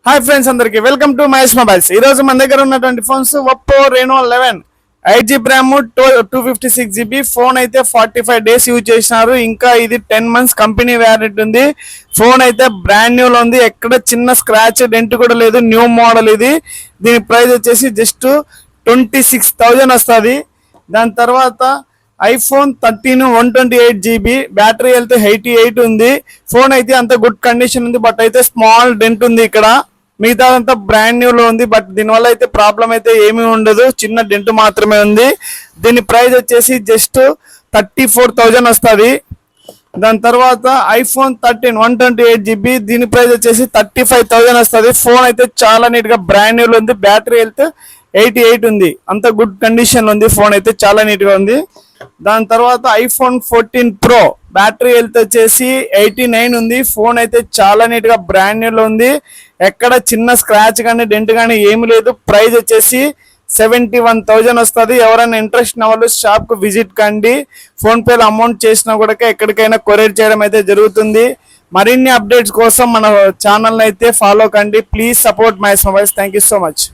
Hi friends, అందరికి welcome to Mahesh mobiles. ఈ రోజు మన దగ్గర ఉన్నటువంటి phones Oppo Reno 11 8GB RAM 256GB phone అయితే 45 days యూజ్ చేసినారు. ఇంకా ఇది 10 months కంపెనీ వ్యారంటీ ఉంది. ఫోన్ అయితే బ్రాండ్ న్యూ లో ఉంది, ఎక్కడ చిన్న స్క్రాచ్ డెంట్ కూడా లేదు. న్యూ మోడల్ ఇది. దీని ప్రైస్ వచ్చేసి జస్ట్ 26,000 వస్తుంది. దాని తర్వాత ఐఫోన్ 13 128GB బ్యాటరీ అయితే 88 ఉంది. ఫోన్ అయితే అంత గుడ్ కండిషన్ ఉంది, బట్ అయితే స్మాల్ డెంట్ ఉంది ఇక్కడ. మిగతా అంతా బ్రాండ్ న్యూ లో ఉంది, బట్ దీనివల్ల అయితే ప్రాబ్లం అయితే ఏమీ ఉండదు, చిన్న డెంట్ మాత్రమే ఉంది. దీని ప్రైస్ వచ్చేసి జస్ట్ 34,000 వస్తుంది. దాని తర్వాత ఐఫోన్ 13 128GB దీని ప్రైస్ వచ్చేసి 35,000 వస్తుంది. ఫోన్ అయితే చాలా నీట్ గా బ్రాండ్ న్యూ లో ఉంది, బ్యాటరీ హెల్త్ 88 ఉంది, అంత గుడ్ కండిషన్ లో ఉంది. ఫోన్ అయితే చాలా నీట్ గా ఉంది. దాని తర్వాత ఐఫోన్ 14 Pro బ్యాటరీ హెల్త్ వచ్చేసి 89 ఉంది. ఫోన్ అయితే చాలా నీట్ గా బ్రాండ్ న్యూ లో ఉంది, ఎక్కడ చిన్న స్క్రాచ్ కానీ డెంట్ కానీ ఏమి లేదు. ప్రైస్ వచ్చేసి 71,000 వస్తుంది. ఎవరైనా ఇంట్రెస్ట్ ఉన్న వాళ్ళు షాప్ కు విజిట్ కండి. ఫోన్ పేలో అమౌంట్ చేసినా కూడా ఎక్కడికైనా కొరియర్ చేయడం అయితే జరుగుతుంది. మరిన్ని అప్డేట్స్ కోసం మన ఛానల్ అయితే ఫాలో కండి. Please support Mahesh mobiles. Thank you so much.